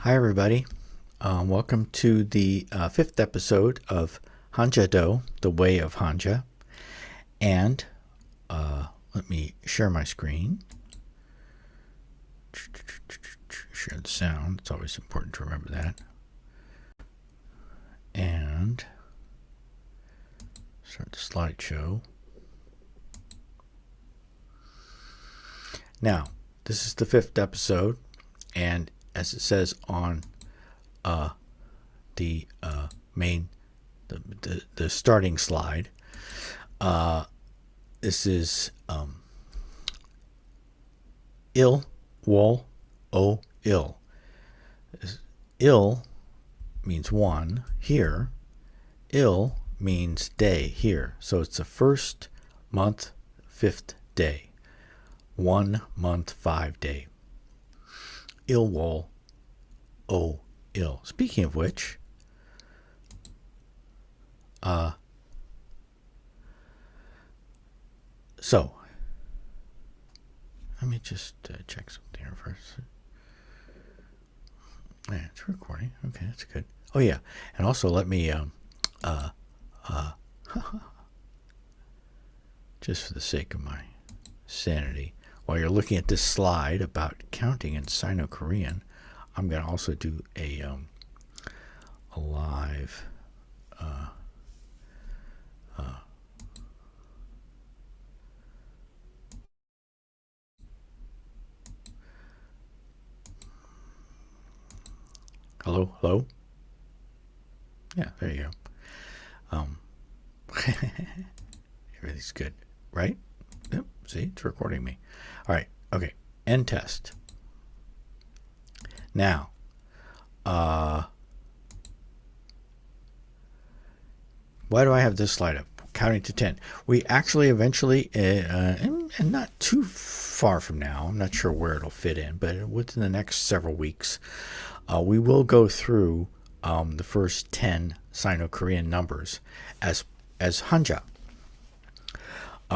Hi, everybody. Welcome to the fifth episode of Hanjado, the Way of Hanja. And let me share my screen. Share the sound. It's always important to remember that. And start the slideshow. Now, this is the fifth episode, and as it says on the main, the starting slide, this is il, wol, o, il. Il means one here. Il means day here. So it's the first month, fifth day. 1 month, 5 day. Il wol, o, il. Speaking of which, so let me just check something here first. Yeah, it's recording. Okay, that's good. Oh yeah, and also let me just for the sake of my sanity, while you're looking at this slide about counting in Sino-Korean, I'm going to also do a live hello. Yeah, there you go. Everything's good, right? Yep. See, it's recording me. All right. Okay. End test. Now, why do I have this slide up? Counting to 10. We actually eventually, and not too far from now, I'm not sure where it'll fit in, but within the next several weeks, we will go through the first 10 Sino-Korean numbers as Hanja.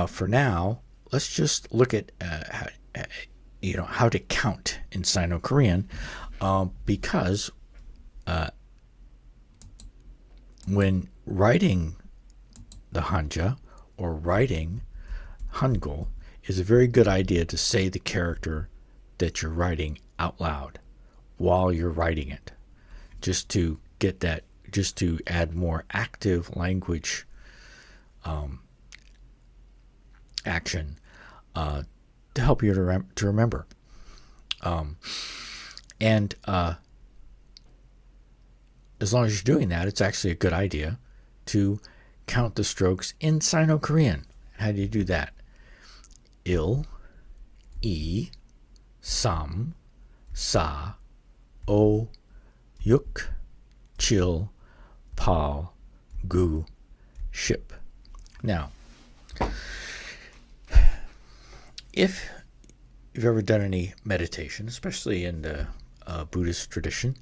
For now, let's just look at how to count in Sino-Korean, because when writing the Hanja or writing Hangul, is a very good idea to say the character that you're writing out loud while you're writing it, just to get that, just to add more active language action to help you to remember. And as long as you're doing that, it's actually a good idea to count the strokes in Sino-Korean. How do you do that? Il, I, sam, sa, o, yuk, chil, pal, gu, ship. Now, if you've ever done any meditation, especially in the Buddhist tradition,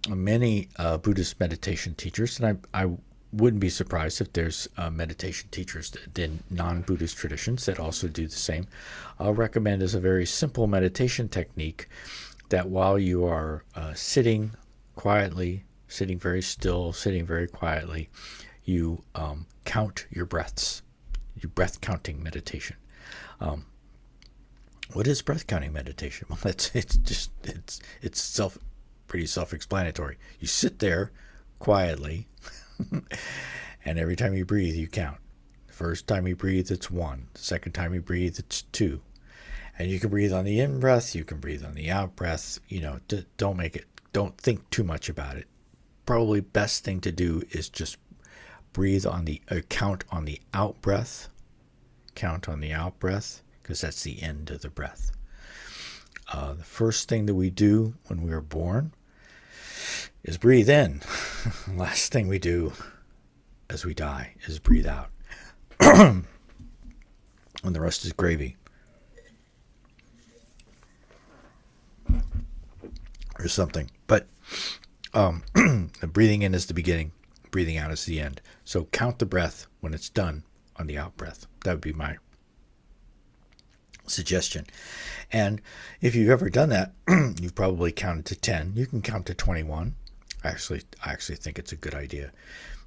many Buddhist meditation teachers, and I wouldn't be surprised if there's meditation teachers in non-Buddhist traditions that also do the same, recommend as a very simple meditation technique that while you are sitting quietly, sitting very still, sitting very quietly, you count your breaths, your breath counting meditation. What is breath counting meditation? Well, it's pretty self-explanatory. You sit there quietly, and every time you breathe, you count. The first time you breathe, it's 1. The second time you breathe, it's 2. And you can breathe on the in breath. You can breathe on the out breath. Don't think too much about it. Probably best thing to do is just breathe on the count on the out breath. Count on the out breath, because that's the end of the breath. The first thing that we do when we are born is breathe in. Last thing we do as we die is breathe out. And the rest is gravy. Or something. But breathing in is the beginning. Breathing out is the end. So count the breath when it's done on the out breath. That would be my suggestion. And if you've ever done that, you've probably counted to 10. You can count to 21. I actually think it's a good idea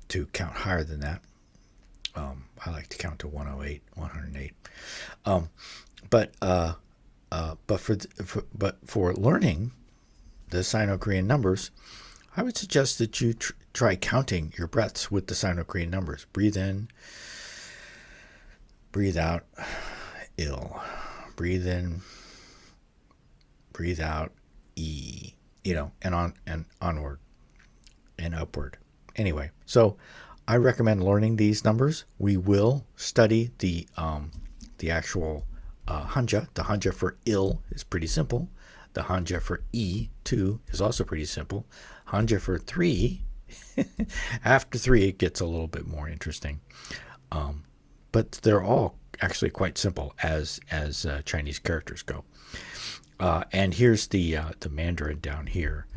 to count higher than that. I like to count to 108, 108. But for learning the Sino-Korean numbers, I would suggest that you try counting your breaths with the Sino-Korean numbers. Breathe in, breathe out, ill. Breathe in, breathe out, e. And onward and upward. Anyway, so I recommend learning these numbers. We will study the actual Hanja. The Hanja for ill is pretty simple. The Hanja for E2 is also pretty simple. Hanja for 3, after 3 it gets a little bit more interesting. But they're all actually quite simple as Chinese characters go. And here's the Mandarin down here,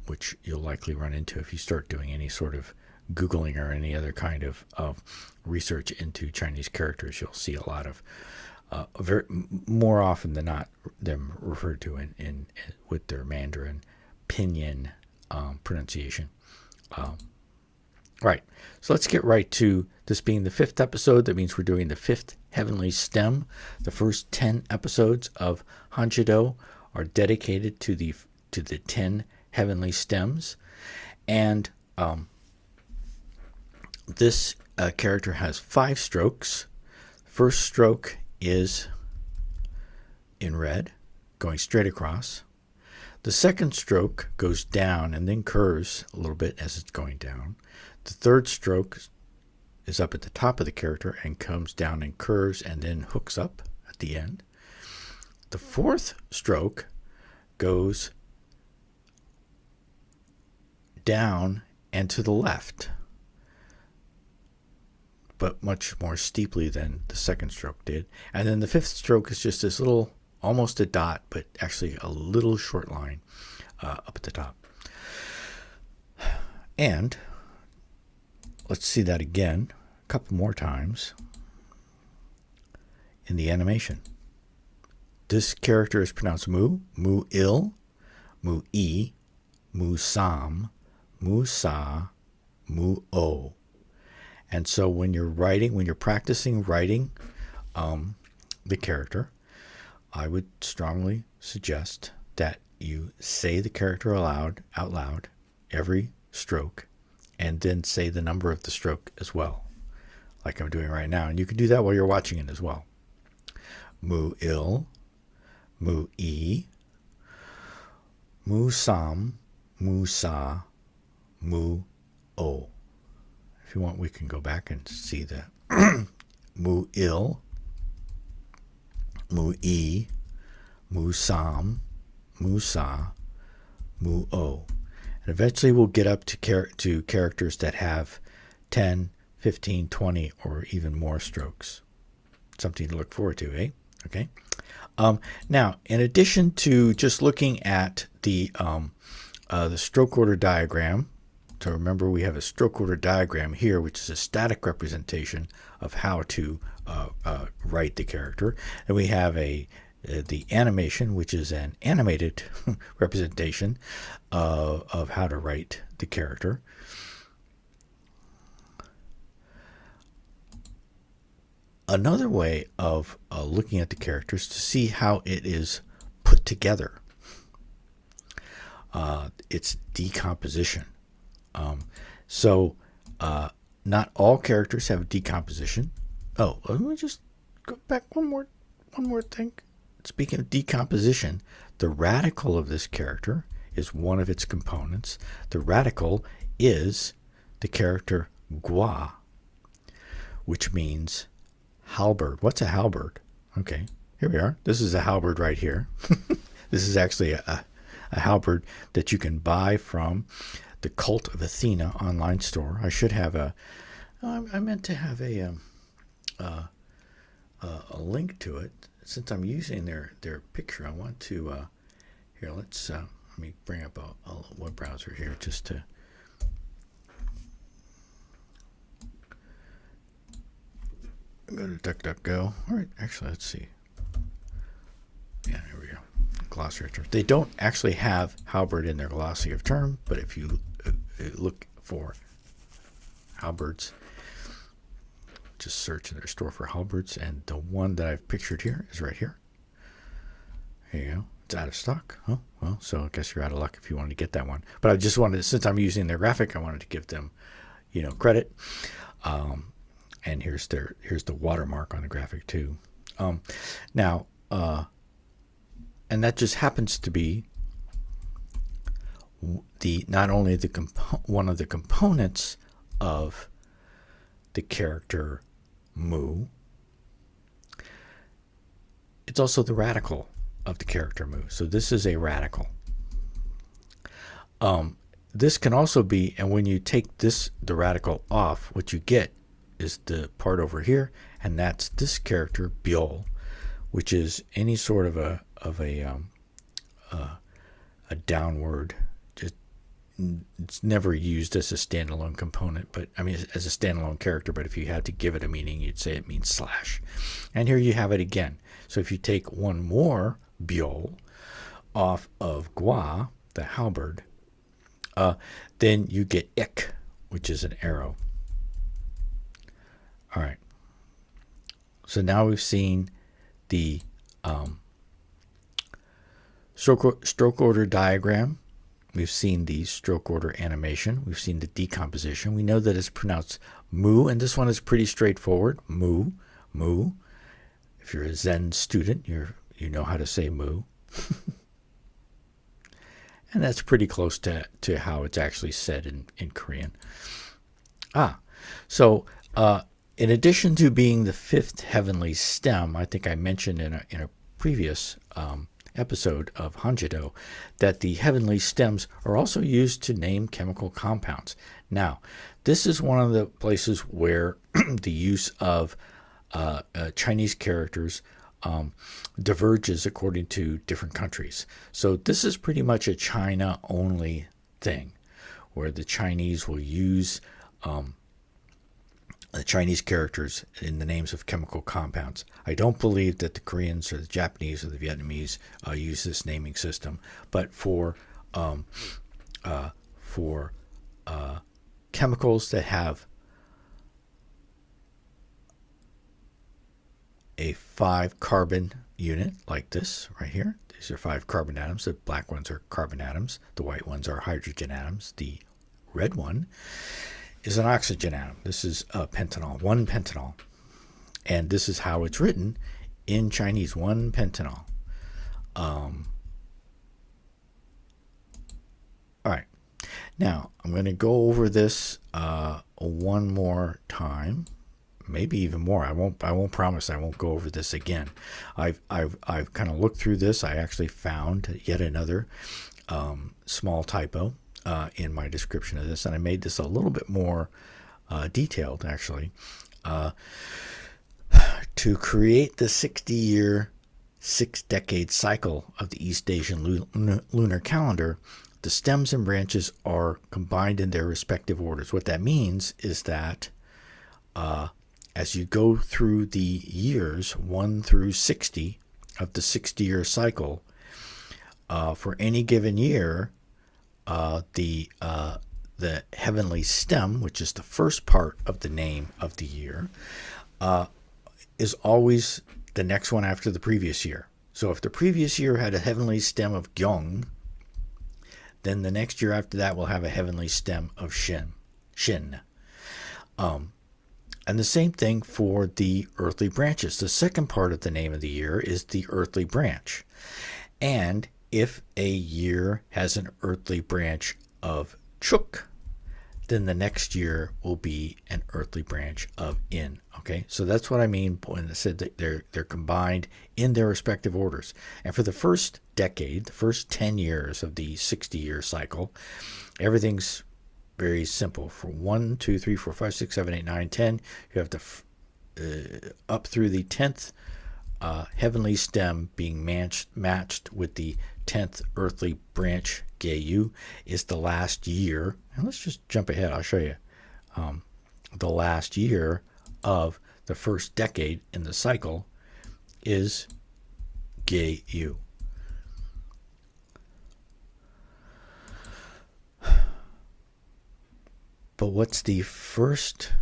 which you'll likely run into if you start doing any sort of Googling or any other kind of research into Chinese characters. You'll see a lot of more often than not them referred to in with their Mandarin pinyin pronunciation. Right, so let's get right to this being the 5th episode. That means we're doing the 5th heavenly stem. The first 10 episodes of Hanjado are dedicated to the 10 heavenly stems, and this character has 5 strokes. First stroke is in red, going straight across. The second stroke goes down and then curves a little bit as it's going down. The third stroke is up at the top of the character and comes down and curves and then hooks up at the end. The fourth stroke goes down and to the left, but much more steeply than the second stroke did. And then the fifth stroke is just this little, almost a dot, but actually a little short line up at the top. And let's see that again a couple more times in the animation. This character is pronounced mu, mu il, mu e, mu sam, mu sa, mu o. And so when you're writing, when you're practicing writing the character, I would strongly suggest that you say the character out loud every stroke, and then say the number of the stroke as well, like I'm doing right now. And you can do that while you're watching it as well. Mu il, mu e, mu sam, mu sa, mu o. If you want, we can go back and see that. Mu il, mu e, mu sam, mu sa, mu o. And eventually we'll get up to characters that have 10, 15, 20, or even more strokes. Something to look forward to, eh? Okay. Now, in addition to just looking at the stroke order diagram, so remember we have a stroke order diagram here, which is a static representation of how to write the character, and we have the animation, which is an animated representation of how to write the character. Another way of looking at the characters to see how it is put together. It's decomposition. So not all characters have decomposition. Oh, let me just go back one more thing. Speaking of decomposition, the radical of this character is one of its components. The radical is the character gua, which means halberd. What's a halberd? Okay, here we are. This is a halberd right here. This is actually a halberd that you can buy from the Cult of Athena online store. I should have I meant to have a link to it. Since I'm using their picture, I want to here. Let me bring up a web browser here just to go to DuckDuckGo. All right, actually, let's see. glossary of terms. They don't actually have halberd in their glossary of term, but if you look for halberds, just search in their store for halberds, and the one that I've pictured here is right here. There you go. It's out of stock. Oh, well, so I guess you're out of luck if you wanted to get that one. But I just wanted, since I'm using their graphic, I wanted to give them, credit. And here's the watermark on the graphic too. Now, and that just happens to be not only one of the components of the character mu, it's also the radical of the character mu. So this is a radical. This can also be, and when you take the radical off, what you get is the part over here, and that's this character biol, which is any sort of a downward. It's never used as a standalone component, but I mean as a standalone character. But if you had to give it a meaning, you'd say it means slash. And here you have it again. So if you take one more biol off of gua, the halberd, then you get ik, which is an arrow. All right. So now we've seen the stroke order diagram. We've seen the stroke order animation. We've seen the decomposition. We know that it's pronounced mu, and this one is pretty straightforward. Mu, mu. If you're a Zen student, you know how to say mu. And that's pretty close to how it's actually said in Korean. So in addition to being the fifth heavenly stem, I think I mentioned in a previous episode of Hanjado that the heavenly stems are also used to name chemical compounds. Now, this is one of the places where the use of Chinese characters diverges according to different countries. So this is pretty much a China-only thing, where the Chinese will use the Chinese characters in the names of chemical compounds. I don't believe that the Koreans or the Japanese or the Vietnamese use this naming system, but for chemicals that have a 5-carbon unit like this right here, these are 5 carbon atoms. The black ones are carbon atoms. The white ones are hydrogen atoms. The red one is an oxygen atom. This is a pentanol, 1-pentanol. And this is how it's written in Chinese, 1-pentanol. All right. Now, I'm going to go over this one more time, maybe even more. I won't promise I won't go over this again. I've kind of looked through this. I actually found yet another small typo in my description of this, and I made this a little bit more detailed, actually. To create the 60-year, 6-decade cycle of the East Asian lunar calendar, the stems and branches are combined in their respective orders. What that means is that as you go through the years 1 through 60 of the 60-year cycle, for any given year, the heavenly stem, which is the first part of the name of the year, is always the next one after the previous year. So if the previous year had a heavenly stem of Gyeong, then the next year after that will have a heavenly stem of Shin. And the same thing for the earthly branches. The second part of the name of the year is the earthly branch. And if a year has an earthly branch of Chuk, then the next year will be an earthly branch of In. Okay, so that's what I mean when I said that they're combined in their respective orders. And for the first decade, the first 10 years of the 60-year cycle, everything's very simple. For 1, 2, 3, 4, 5, 6, 7, 8, 9, 10, you have to up through the 10th heavenly stem being matched with the 10th earthly branch, Geyu, is the last year. And let's just jump ahead. I'll show you. The last year of the first decade in the cycle is Geyu. But what's the first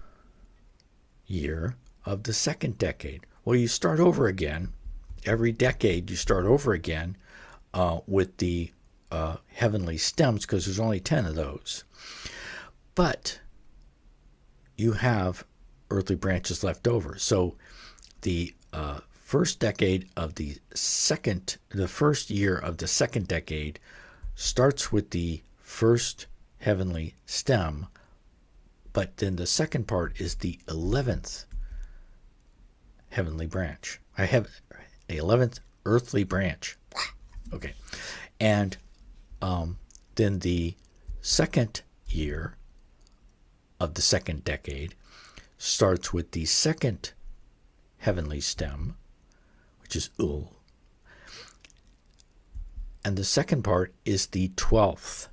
year of the second decade? Well, you start over again. Every decade you start over again with the heavenly stems, because there's only 10 of those. But you have earthly branches left over. So the first decade of the first year of the second decade starts with the first heavenly stem, but then the second part is the 11th heavenly branch. I have the 11th earthly branch. Okay. And then the second year of the second decade starts with the second heavenly stem, which is Ul. And the second part is the 12th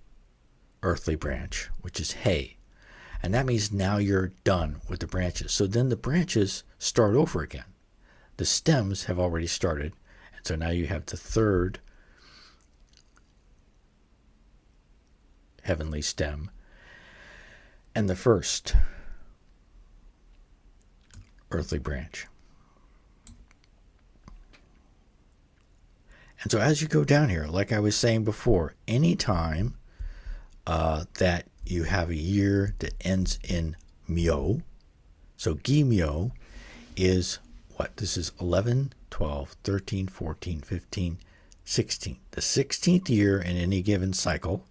earthly branch, which is He. And that means now you're done with the branches. So then the branches start over again. The stems have already started. And so now you have the third heavenly stem and the first earthly branch. And so as you go down here, like I was saying before, anytime that you have a year that ends in Myo, so Gi-Myo is what? This is 11, 12, 13, 14, 15, 16. The 16th year in any given cycle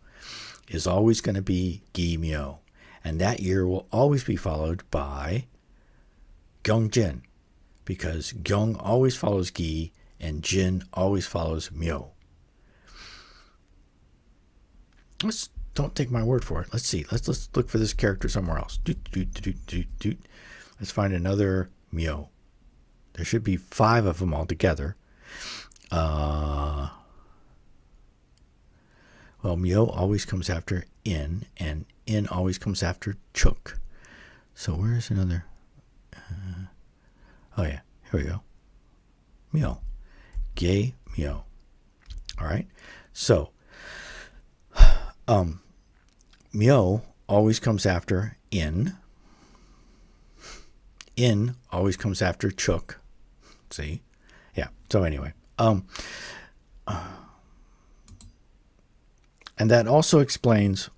is always going to be Gi-Myo. And that year will always be followed by Gyeongjin, because Gyeong always follows Gi and Jin always follows Myo. Don't take my word for it. Let's see. Let's look for this character somewhere else. Let's find another Myo. There should be 5 of them altogether. Well, Myo always comes after In, and In always comes after Chuk. So where's another? Oh yeah, here we go. Myo. Gay Myo. All right. So, Myo always comes after In. In always comes after Chuk. See? Yeah. So anyway, and that also explains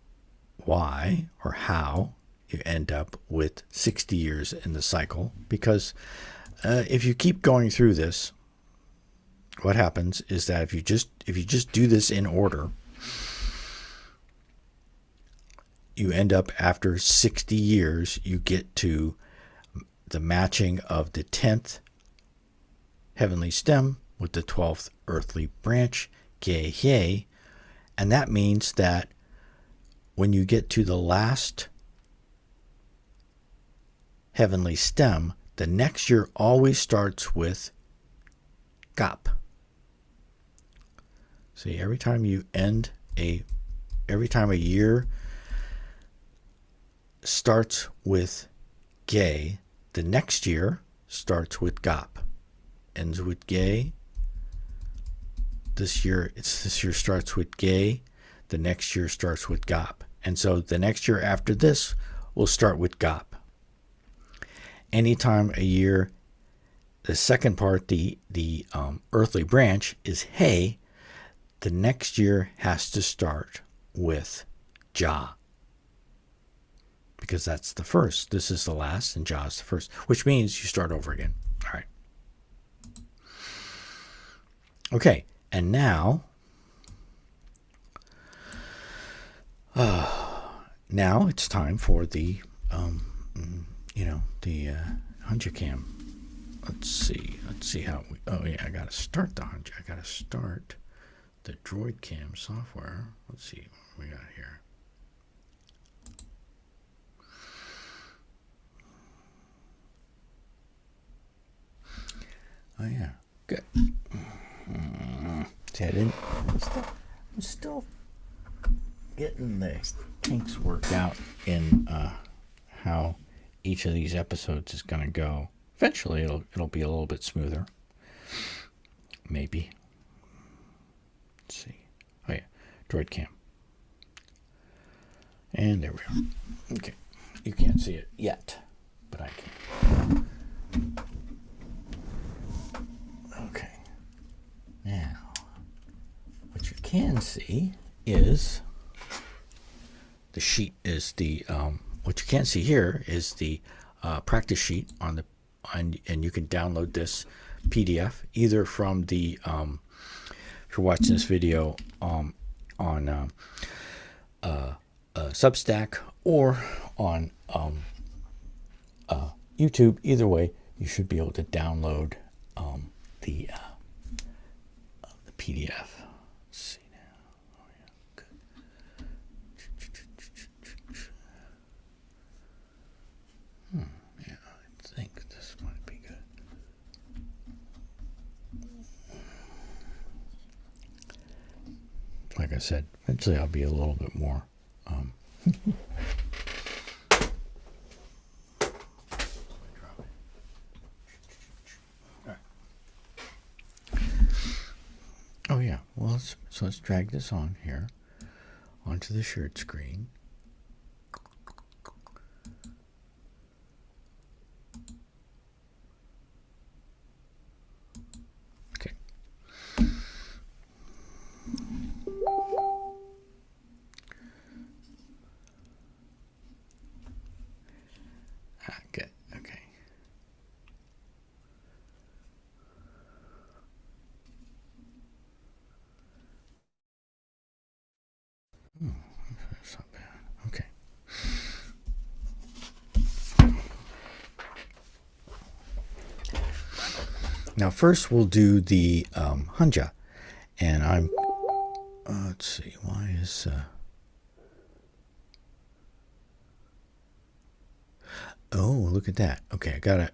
why or how you end up with 60 years in the cycle, because if you keep going through this, what happens is that if you just do this in order, you end up after 60 years, you get to the matching of the 10th heavenly stem with the 12th earthly branch, Ge-Hye, and that means that when you get to the last heavenly stem, the next year always starts with Gap. See, every time a year starts with Ge, the next year starts with Gap. Ends with Ge. This year starts with Ge. The next year starts with Gap. And so the next year after this will start with Gap. Anytime a year, the second part, the earthly branch is He, the next year has to start with Ja. Because that's the first. This is the last, and Ja is the first, which means you start over again. All right. Okay, and now it's time for the Hanja cam. Let's see how we. Oh yeah, I gotta start the Hanja. I gotta start the Droid Cam software. Let's see what we got here. Oh yeah, good. See, I'm still getting the kinks worked out in how each of these episodes is going to go. Eventually, it'll be a little bit smoother. Maybe. Let's see. Oh yeah, Droid Cam. And there we are. Okay. You can't see it yet, but I can. Okay. Now, what you can see is the sheet is the what you can't see here is the practice sheet on the and you can download this PDF either from the if you're watching this video on Substack or on YouTube. Either way, you should be able to download the PDF. Let's see now. Oh yeah, good. Yeah, I think this might be good. Like I said, eventually I'll be a little bit more. Oh yeah, well let's drag this on here onto the shared screen. Okay. Good. Okay. That's not bad. Okay. Now first we'll do the Hanja, and I'm let's see, why is oh, look at that. Okay, I got it.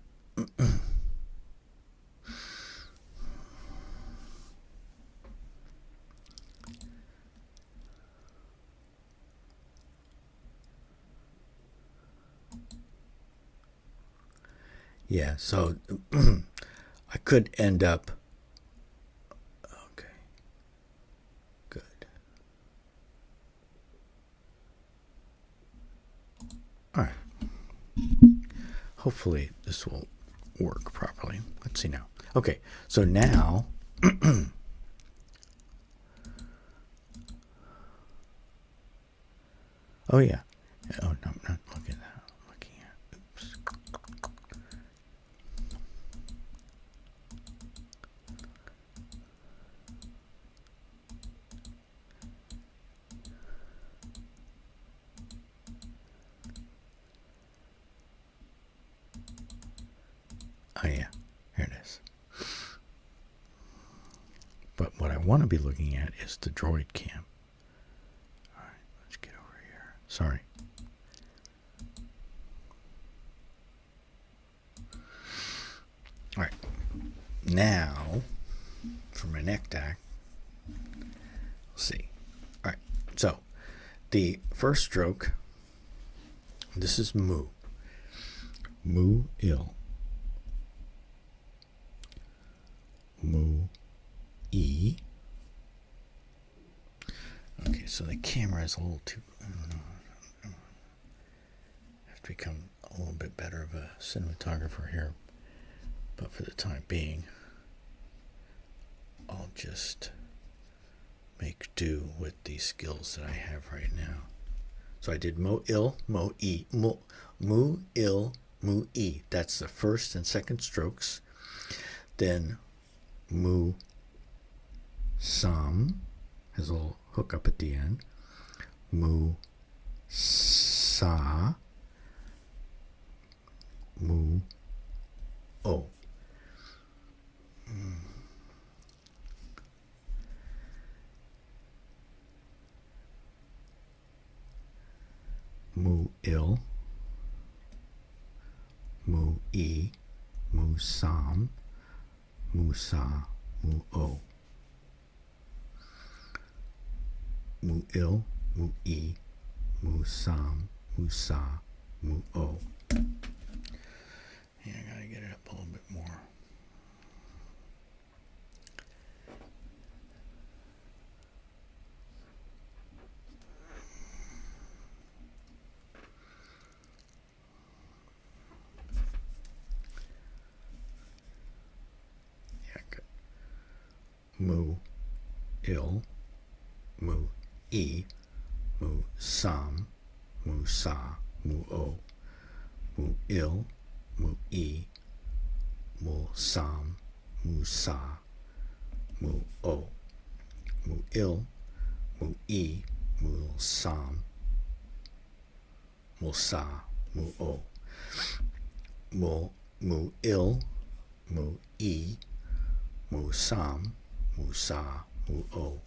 Yeah, so I could end up. Okay, good. All right. Hopefully this will work properly. Let's see now. Okay, so now oh yeah. Oh no, I'm not looking at that. I'm looking at oops. Oh yeah, here it is. But what I want to be looking at is the droid cam. All right, let's get over here. Sorry. All right, now for my neck tack, we'll see. All right, so the first stroke, this is mu. Mu il. Mu e. Okay, so the camera is a little too. I don't know. I have to become a little bit better of a cinematographer here. But for the time being, I'll just make do with these skills that I have right now. So I did mo il, mo e, mu il, mu e. That's the first and second strokes. Then mu sam has a little hook up at the end. Mu sa, mu o. Mu il, mu e, mu sam, mu sa, mu o. Mu il, mu e, mu sam, mu sa, mu o. Yeah, I gotta get it up a little bit more. mu, il, mu, I, mu, sam, mu, sa, mu, o, mu, il, mu, I, mu, sam, mu, sa, mu, o, mu, il, mu, I, mu, sam, mu, sa, mu, o, mu, il, mu, I, mu, sam, mu, sa, mu, o,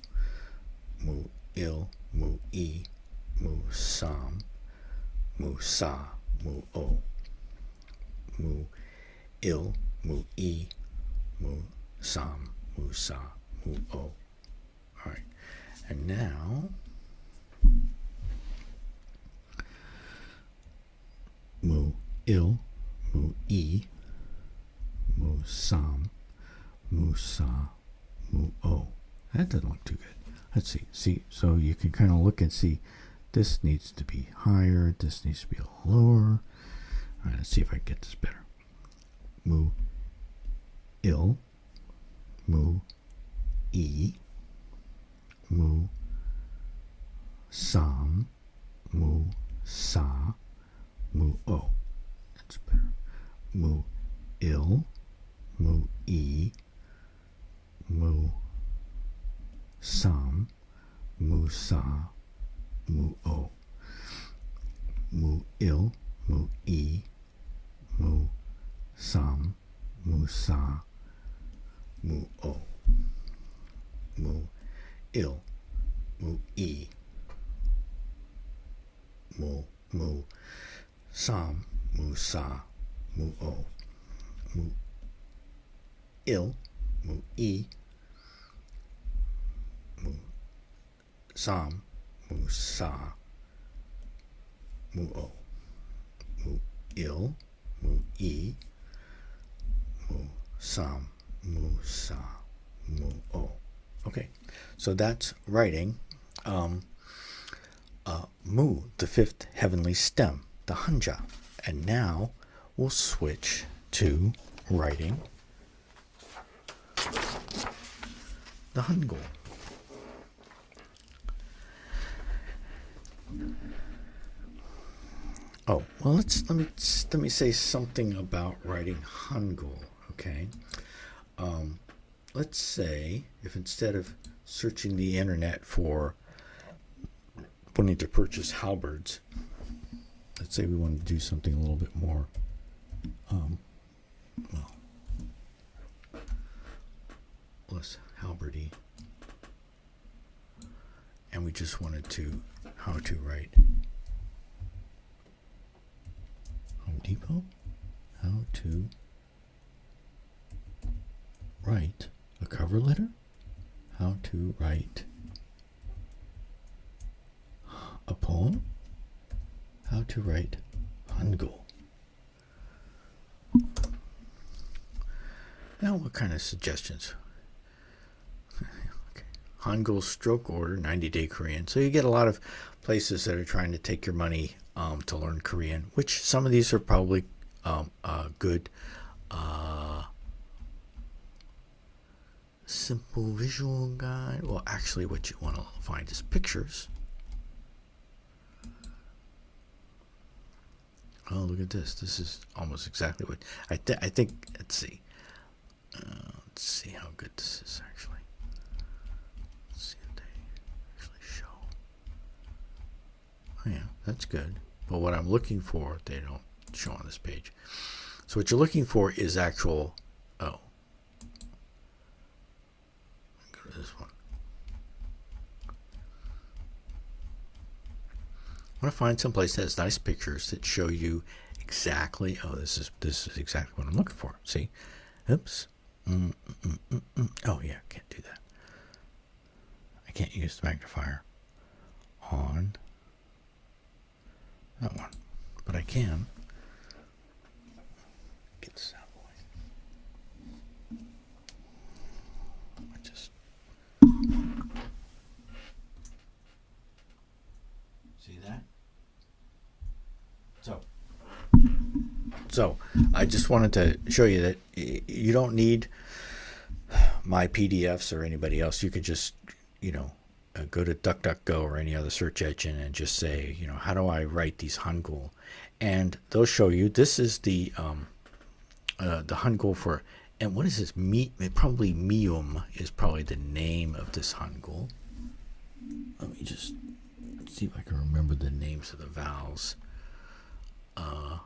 mu, il, mu, I, mu, sam, mu, sa, mu, o, mu, il, mu, I, mu, sam, mu, sa, mu, o. All right. And now, mu, il, mu, I, mu, sam, mu, sa, mu, o. That doesn't look too good. Let's see. See, so you can kind of look and see this needs to be higher, this needs to be a little lower. All right, let's see if I can get this better. Mu, il, mu, I, mu, sam, mu, sa, mu, o. That's better. Mu, il, mu, I, mu, sam, mu, sa, mu, o. Mu, il, mu, I, mu, sam, mu, sa, mu, o. Mu, il, mu, I, mu, sam, mu, sa, mu, o. Mu, il, mu, I, mu, sam, mu, sa, mu, o. Mu, il, mu, I, mu, sam, mu, sa, mu, o. Okay, so that's writing mu, the fifth heavenly stem, the Hanja. And now we'll switch to writing the Hangul. Oh, well, let me say something about writing Hangul, okay? Let's say if instead of searching the internet for wanting to purchase halberds, let's say we want to do something a little bit more, well, less halberdy, and we just wanted to how to write Home Depot, how to write a cover letter, how to write a poem, how to write Hangul. Now, what kind of suggestions? Okay. Hangul stroke order, 90-day Korean. So you get a lot of places that are trying to take your money to learn Korean, which some of these are probably good. Simple visual guide. Well, actually, what you want to find is pictures. Oh, look at this. This is almost exactly what I think. Let's see. Let's see how good this is actually. Let's see if they actually show. Oh yeah, that's good. But what I'm looking for, they don't show on this page. So what you're looking for is actual. Oh. Go to this one. I want to find someplace that has nice pictures that show you exactly. Oh, this is exactly what I'm looking for. See, oops. Oh yeah, can't do that. I can't use the magnifier on that one, but I can get this out of the way. I just see that. So I just wanted to show you that you don't need my PDFs or anybody else, you could just, go to DuckDuckGo or any other search engine and just say, how do I write these Hangul? And they'll show you. This is the Hangul for, and what is this? Probably Mium is probably the name of this Hangul. Let me just see if I can remember the names of the vowels. And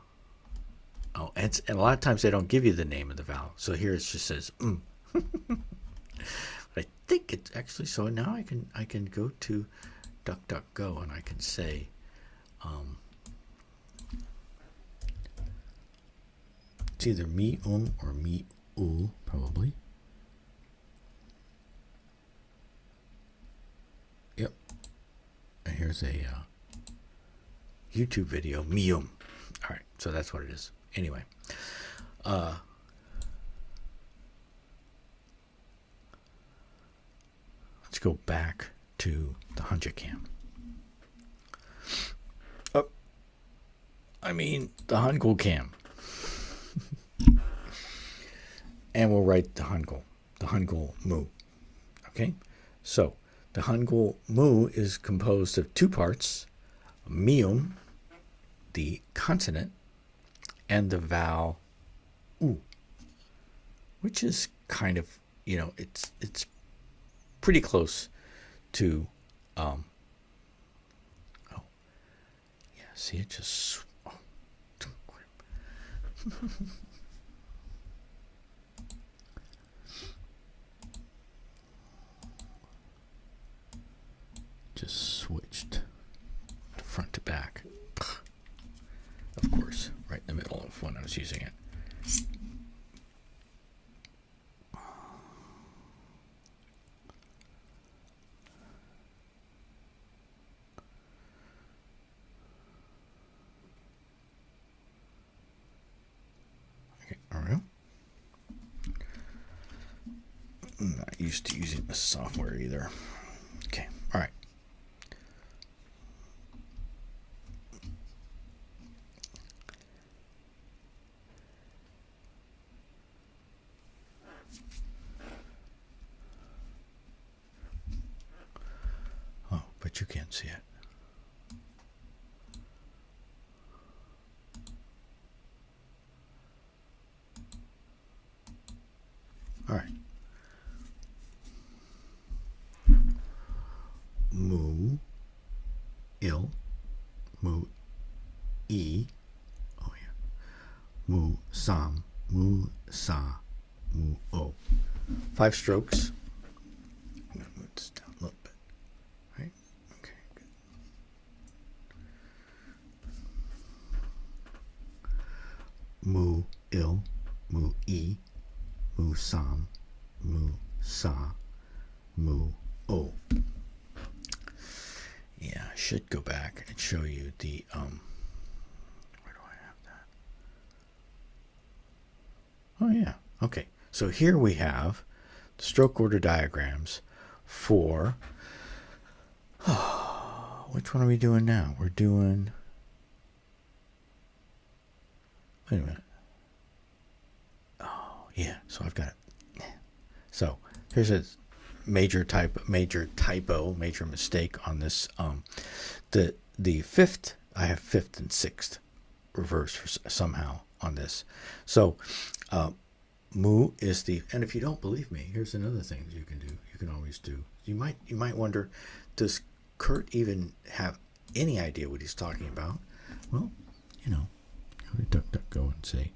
a lot of times they don't give you the name of the vowel. So here it just says I think it's actually, so now I can go to DuckDuckGo and I can say it's either or mi-ul probably. Yep. And here's a YouTube video, mium. All right, so that's what it is. Anyway, let's go back to the Hanja cam. The Hangul cam. And we'll write the Hangul mu. Okay? So, the Hangul mu is composed of two parts, mium, the consonant, and the vowel u, which is kind of, it's pretty close to, see, it just, just switched front to back. Of course, right in the middle of when I was using it. Okay, all right. I'm not used to using this software either. Okay, all right. But you can't see it. All right. Mu, il, mu, e. Oh yeah. Mu, sam, mu, sa, mu, o. 5 strokes. I'm gonna move this down a little bit. Right? Okay, good. Mu, il, mu, e, mu, sam, mu, sa, mu, o. Yeah, I should go back and show you the where do I have that? Oh yeah. Okay. So here we have the stroke order diagrams for which one are we doing now? We're doing, wait a minute. Oh yeah, so I've got it. So here's a major mistake on this. The fifth, I have fifth and sixth reversed somehow on this. So mu is the, and if you don't believe me, here's another thing you can do. You can always do. You might wonder, does Kurt even have any idea what he's talking about? Well, go to DuckDuckGo and say,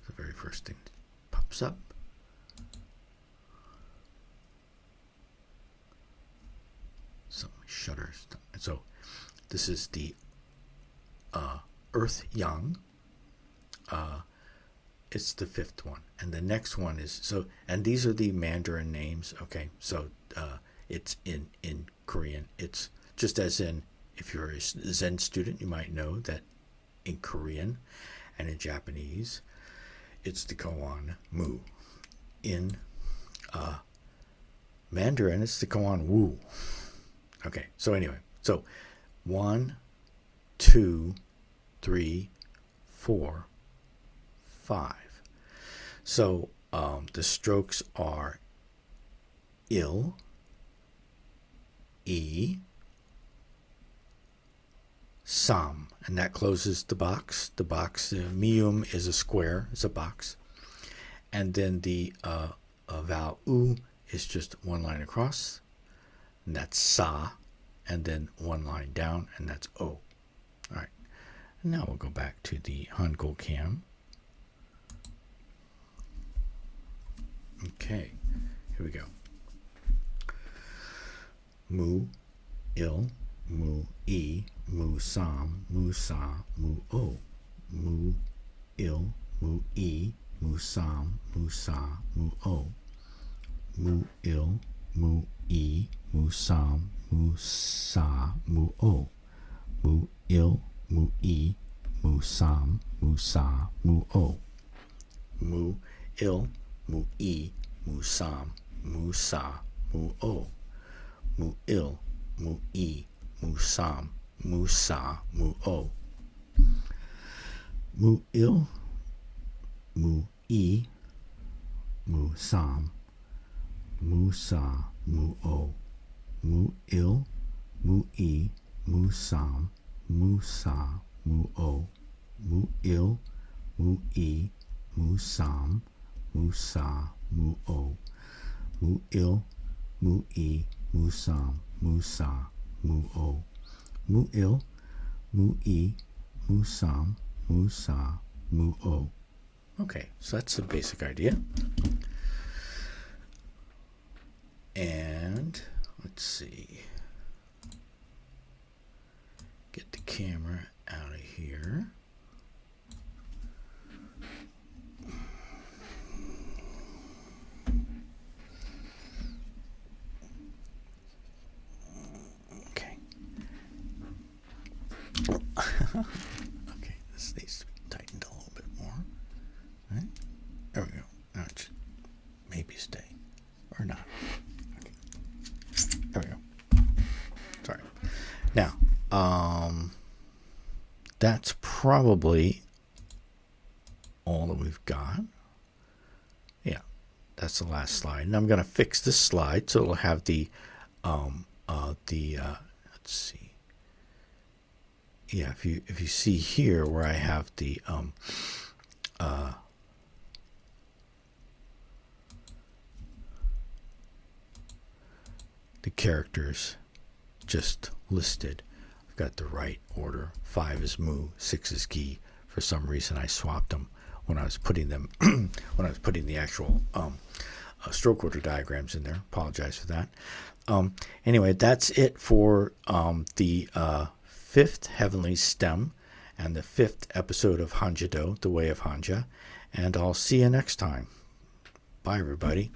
the very first thing that pops up. Some shutters. So this is the Earth Yang. It's the fifth one, and the next one is, so, and these are the Mandarin names. Okay, so it's in Korean. It's just as in, if you're a Zen student, you might know that in Korean and in Japanese, it's the koan mu. In Mandarin, it's the koan wu. Okay, so anyway, so 1, 2, 3, 4, 5. So the strokes are il, e, sam, and that closes the box. The box, mium is a square, it's a box. And then the vowel u is just one line across, and that's sa, and then one line down, and that's o. All right. And now we'll go back to the Hangul cam. Okay, here we go. Mu, il, mu, e, mu, sam, mu, sa, mu, o. Mu, il, mu, e, mu, sam, mu, sa, mu, o. Mu, il, mu, e, mu, sam, mu, sa, mu, o. Mu, il, mu, e, mu, sam, mu, sa, mu, o. Mu, il, mu, e, mu, sam, mu, sa, mu, o. Mu, il, mu, e, mu, sam, mu, sa, mu, o. Mu, il, mu, e, mu, sam, mu, sa, mu, o. Mu, il, mu, e, mu, sam, mu, sa, mu, o. Mu, il, mu, e, mu, sam, mu, sa, mu, o. Mu, il, mu, e, mu, sam, mu, sa, mu, o. Mu, il, mu, e, mu, sam, mu, sa, mu, o. Okay, so that's the basic idea. And let's see. Get the camera out of here. Okay. Okay, this needs to be tightened a little bit more. All right. There we go. Now it should maybe stay. Or not. Okay. There we go. Sorry. Now, that's probably all that we've got. Yeah, that's the last slide. And I'm going to fix this slide so it'll have the let's see. Yeah, if you see here where I have the characters just listed. I've got the right order. 5 is mu, 6 is gi. For some reason I swapped them when I was putting them when I was putting the actual stroke order diagrams in there. Apologize for that. Anyway, that's it for the 5th Heavenly Stem and the 5th episode of Hanjado, The Way of Hanja. And I'll see you next time. Bye, everybody.